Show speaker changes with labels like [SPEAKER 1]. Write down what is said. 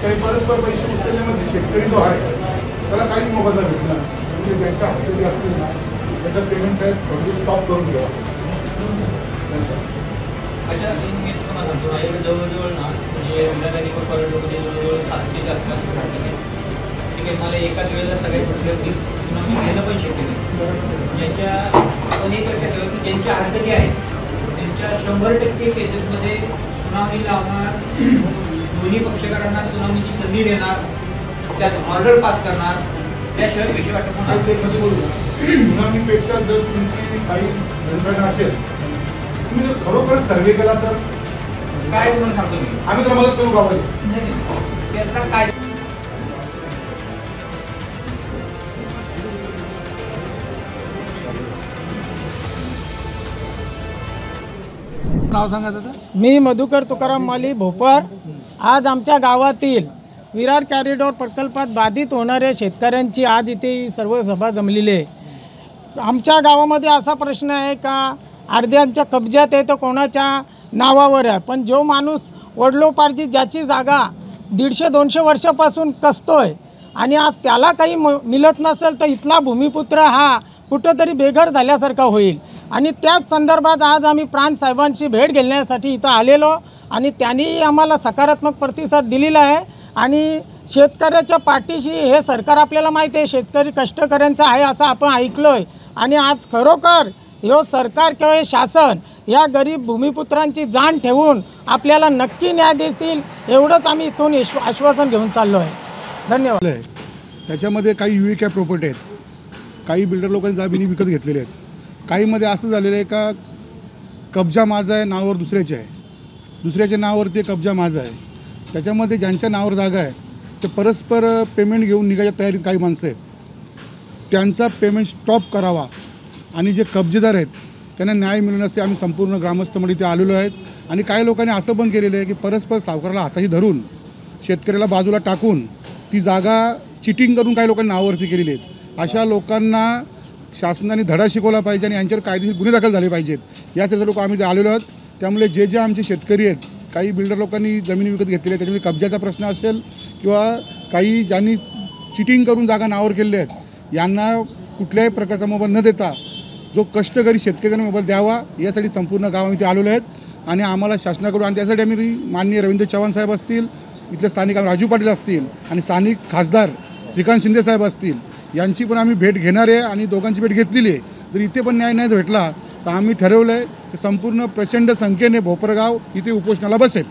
[SPEAKER 1] काही परस्पर पैसे उचलण्यामध्ये शेतकरी जो आहे त्याला काही मोबदला भेटणार म्हणजे ज्यांच्या हप्ते जे असतील ना त्याचा पेमेंट साहेब थोडी स्टॉप करून घ्यावा.
[SPEAKER 2] जवळजवळ ना म्हणजे जवळजवळ 700 आसपास ठीक आहे. मला एकाच वेळेला सगळ्या गोष्टी सुनावणी घेणं पण शक्य नाही. ज्यांच्या आपण एक लक्षात ठेवा की ज्यांच्या हरकती आहेत त्यांच्या 100% केसेसमध्ये सुनावणी लावणार, दोन्ही पक्षकारांना सुनावणीची संधी देणार, त्यात ऑर्डर पास करणार, त्याशिवाय पैसे वाटप होणार.
[SPEAKER 1] सुनावणीपेक्षा जर तुमची काही यंत्रणा असेल तुम्ही जर खरोखरच सर्वे केला तर
[SPEAKER 2] काय तुम्हाला सांगतो मी,
[SPEAKER 1] आम्ही तुला मदत करू का?
[SPEAKER 2] त्याचा काय
[SPEAKER 3] नाव सांगा दादा.
[SPEAKER 4] मी मधुकर तुकाराम माली भोपर. आज आमच्या गावातील विरार कॉरिडॉर प्रकल्पात बाधित होणाऱ्या शेतकऱ्यांची आज इथे सर्व सभा जमलेली आहे. आमच्या गावामध्ये असा प्रश्न आहे का अर्ध्यांच्या कब्जात आहे तर कोणाच्या नावावर आहे, पण जो माणूस वडलोपार्जित ज्याची जागा 150-200 वर्षापासून कसतोय आणि आज त्याला काही मिळत नसेल तर इथला भूमिपुत्र हा कुठंतरी बेघर झाल्यासारखा होईल. आणि त्याच संदर्भात आज आम्ही प्रांत साहेबांची भेट घेण्यासाठी इथं आलेलो आणि त्यांनी आम्हाला सकारात्मक प्रतिसाद दिलेला आहे. आणि शेतकऱ्याच्या पाठीशी हे सरकार आपल्याला माहिती आहे, शेतकरी कष्टकऱ्यांचं आहे असं आपण ऐकलो आहे. आणि आज खरोखर हे सरकार किंवा हे शासन या गरीब भूमिपुत्रांची जाण ठेवून आपल्याला नक्की न्याय देतील एवढंच आम्ही इथून आश्वासन घेऊन चाललो आहे. धन्यवाद.
[SPEAKER 1] त्याच्यामध्ये काही युविका प्रॉपर्टी आहेत, काही बिल्डर लोकांनी जमिनी विकत घेतलेल्या आहेत, काहीमध्ये असं झालेलं आहे का कब्जा माझा आहे नावावर दुसऱ्याचे आहे, दुसऱ्याच्या नावावर ते कब्जा माझा आहे. त्याच्यामध्ये ज्यांच्या नावावर जागा आहे ते परस्पर पेमेंट घेऊन निघायच्या तयारीत काही माणसं आहेत. त्यांचा पेमेंट स्टॉप करावा आणि जे कब्जेदार आहेत त्यांना न्याय मिळण्यासाठी आम्ही संपूर्ण ग्रामस्थमध्ये ते आलेलो आहेत. आणि काही लोकांनी असं पण केलेलं आहे की परस्पर सावकाराला हाताशी धरून शेतकऱ्याला बाजूला टाकून ती जागा चिटिंग करून काही लोकांनी नावावरती केलेली आहेत. अशा लोकांना शासनाने धडा शिकवला पाहिजे आणि यांच्यावर कायदेशीर गुन्हे दाखल झाले पाहिजेत. यासाठी लोक आम्ही आलेलो आहोत. त्यामुळे जे आमचे शेतकरी आहेत, काही बिल्डर लोकांनी जमिनी विकत घेतलेल्या आहेत, त्याच्यामध्ये कब्जाचा प्रश्न असेल किंवा काही ज्यांनी चिटिंग करून जागा नावावर केलेल्या आहेत, यांना कुठल्याही प्रकारचा मोबाईल न देता जो कष्टकरी शेतकऱ्यांना मोबाईल द्यावा यासाठी संपूर्ण गाव आम्ही ते आलेलो आहेत. आणि आम्हाला शासनाकडून आणि त्यासाठी आम्ही माननीय रवींद्र चव्हाण साहेब असतील, इथले स्थानिक राजू पाटील असतील आणि स्थानिक खासदार श्रीकांत शिंदे साहेब असतील यांची पण आम्ही भेट घेणार आहे आणि दोघांची भेट घेतलेली आहे. जर इथे पण न्याय नाही भेटला तर आम्ही ठरवलं आहे की संपूर्ण प्रचंड संख्येने भोपरगाव इथे उपोषणाला बसेल.